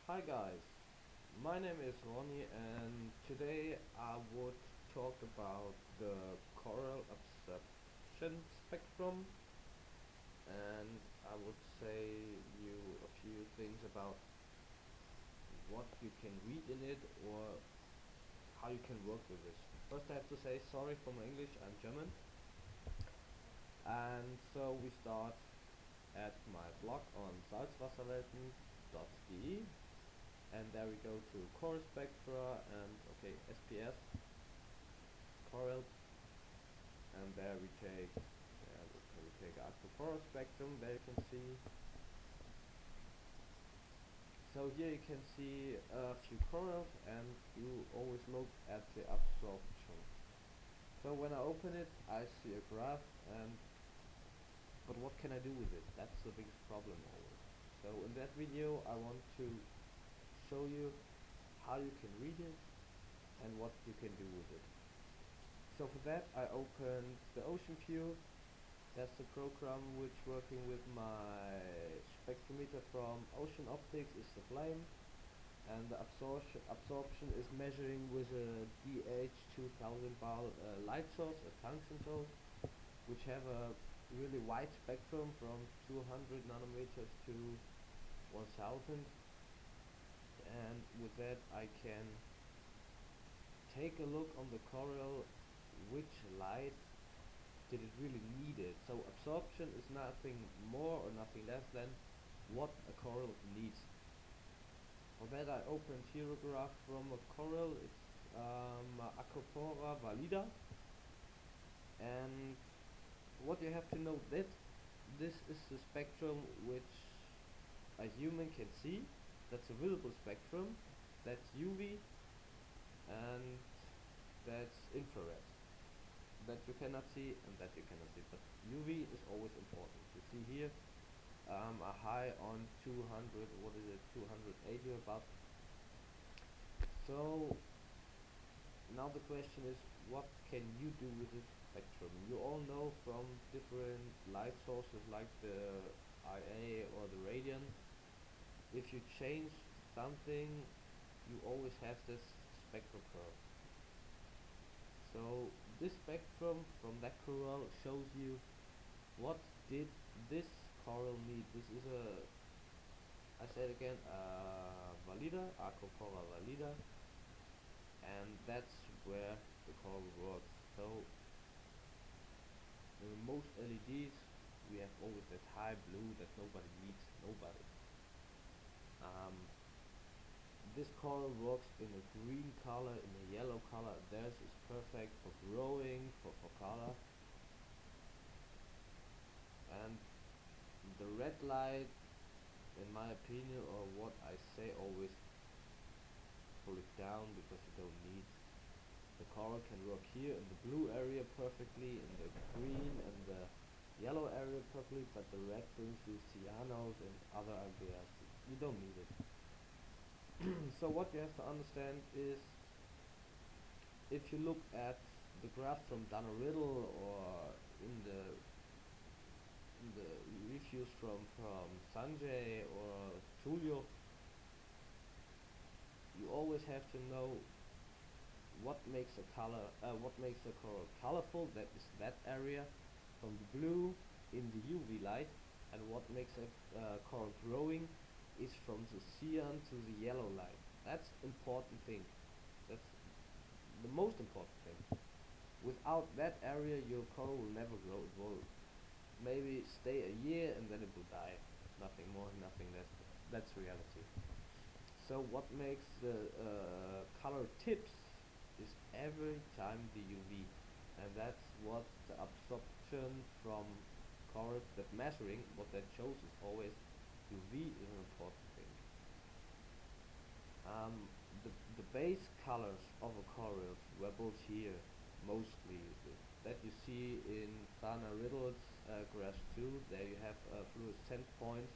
Hi guys, my name is Ronnie and today I would talk about the coral absorption spectrum, and I would say you a few things about what you can read in it or how you can work with this. First I have to say sorry for my English, I'm German. And so we start at my blog on salzwasserwelten.de, and there we go to Coral Spectra and okay SPS Coral, and there we take we take Aqua Coral Spectrum. There you can see. So here you can see a few corals, and you always look at the absorption. So when I open it, I see a graph, and but what can I do with it? That's the biggest problem always. So in that video, I want to show you how you can read it and what you can do with it. So for that I opened the Ocean View. That's the program which working with my spectrometer from Ocean Optics is the flame, and the absorption is measuring with a DH2000 bar light source, a tungsten source, which have a really wide spectrum from 200 nanometers to 1000, and with that I can take a look on the coral which light did it really need it. So absorption is nothing more or nothing less than what a coral needs. For that I opened here a graph from a coral. It's Acropora valida, and what you have to know that this is the spectrum which a human can see. That's a visible spectrum. That's UV, and that's infrared. That you cannot see and that you cannot see, but UV is always important. You see here a high on 200, what is it, 280 above. So now the question is, what can you do with this spectrum? You all know from different light sources like the IA or the radiant, if you change something, you always have this spectral curve. So this spectrum from that coral shows you what did this coral need. This is a, I say it again, valida, Acropora valida, and that's where the coral works. So in most LEDs we have always that high blue that nobody needs, nobody. This coral works in a green color, in a yellow color. Theirs is perfect for growing, for color. And the red light, in my opinion, or what I say always, pull it down because you don't need. The coral can work here in the blue area perfectly, in the green and the yellow area perfectly, but the red brings you cyanos and other ideas. You don't need it. So what you have to understand is, if you look at the graph from Dana Riddle or in the reviews from Sanjay or Tulio, you always have to know what makes a color, what makes a coral colorful. That is that area from the blue in the UV light, and what makes a coral growing is from the cyan to the yellow light. That's important thing. That's the most important thing. Without that area, your coral will never grow. It will maybe stay a year and then it will die. Nothing more, nothing less. That's reality. So what makes the color tips is every time the UV, and that's what the absorption from corals, that measuring, what that shows is always UV is an important thing. Um, the base colors of a coral were both here, mostly that you see in Dana Riddle's graph 2. There you have fluorescent points.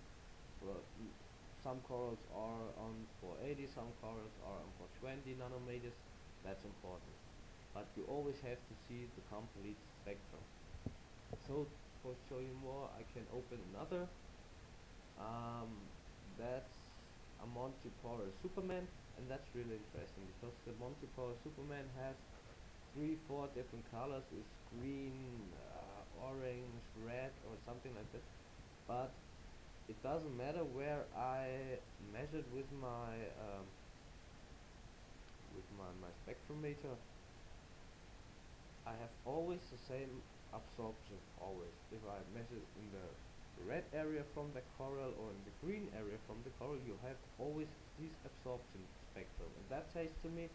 For some corals are on 480, some corals are on 420 nanometers. That's important, but you always have to see the complete spectrum. So for show you more, I can open another. That's a multipolar Superman, and that's really interesting because the multipolar Superman has 3, 4 different colors. Is green, orange, red, or something like that. But it doesn't matter where I measured with my spectrometer. I have always the same absorption. Always, if I measure in the red area from the coral or in the green area from the coral, you have always this absorption spectrum, and that says to me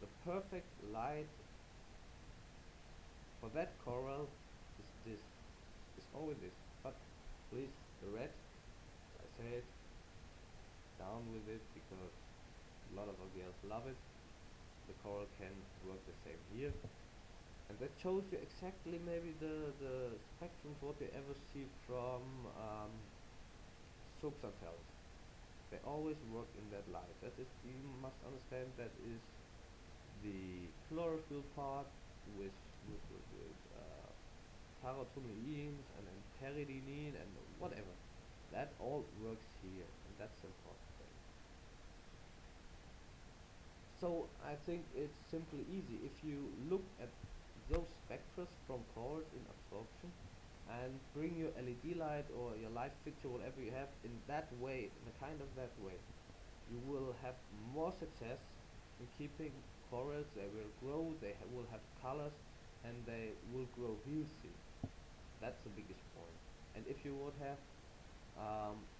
the perfect light for that coral is this. It's always this. But please, the red, I say it, down with it because a lot of girls love it. The coral can work the same here. And that shows you exactly maybe the spectrums what you ever see from soaps and tells. They always work in that light. That is, you must understand, that is the chlorophyll part with carotenoids and pyridine and whatever. That all works here, and that's the important thing. So I think it's simply easy. If you look at those spectra from corals in absorption and bring your LED light or your light fixture, whatever you have, in that way, in a kind of that way, you will have more success in keeping corals. They will grow, they will have colors, and they will grow healthy. That's the biggest point. And if you would have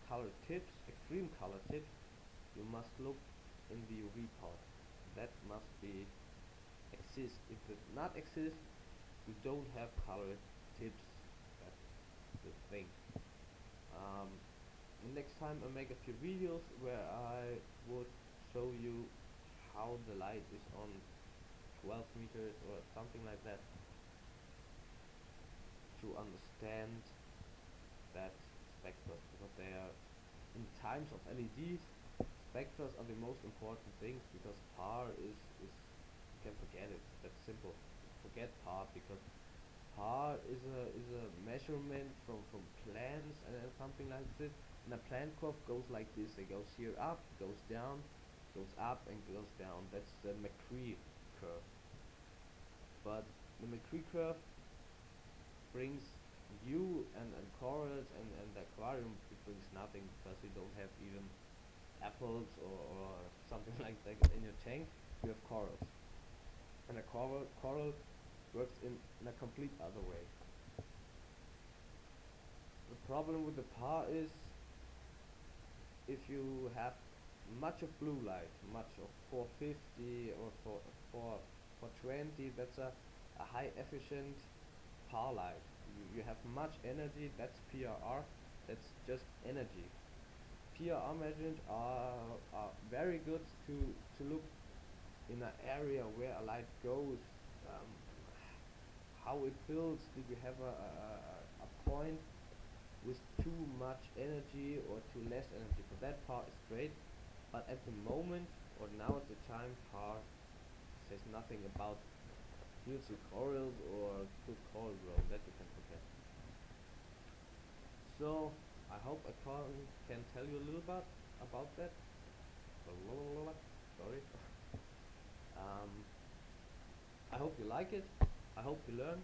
color tips, extreme color tips, you must look in the UV part. That must be exist. If it not exist, you don't have color tips. That's the thing. Um, Next time I make a few videos where I would show you how the light is on 12 meters or something like that, to understand that spectra, because they are in times of LEDs. Spectra are the most important things, because PAR is you can forget it. That's simple. Forget PAR, because PAR is a measurement from plants and something like this. And a plant curve goes like this. It goes here up, goes down, goes up, and goes down. That's the McCree curve. But the McCree curve brings you and corals and the aquarium. It brings nothing, because you don't have even apples or something like that in your tank. You have corals, and a coral works in a complete other way. The problem with the PAR is, if you have much of blue light, much of 450 or 420, that's a high efficient PAR light. You have much energy. That's PRR. That's just energy. PRR measurements are very good to look in an area where a light goes, um, how it builds. Did you have a point with too much energy or too less energy? For that part is great, but at the moment, or now at the time, PAR says nothing about healthy corals or good coral growth. That you can forget. So I hope I can tell you a little bit about that. Sorry. um, I hope you like it. I hope you learn.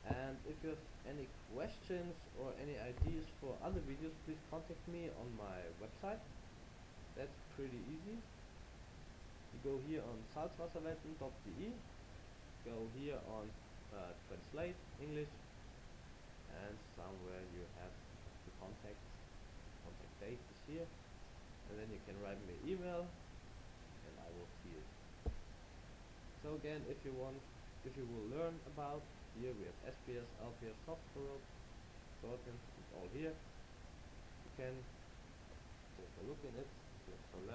And if you have any questions or any ideas for other videos, please contact me on my website. That's pretty easy. You go here on salzwasserwelten.de, go here on translate English, and somewhere you have the contact date is here, and then you can write me an email and I will see it. So again, if you will learn about, here we have SPS, LPS, soft coral, sorting, it's all here. You can take a look in it. Go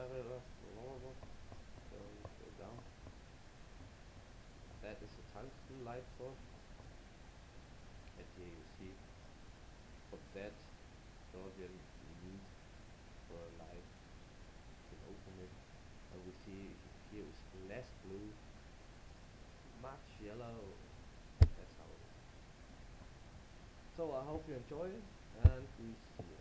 down. That is a tungsten light source. And here you see what that sodium you need for a light. You can open it, and we see here is less blue, much yellow. That's how it is. So I hope you enjoy it, and we see you.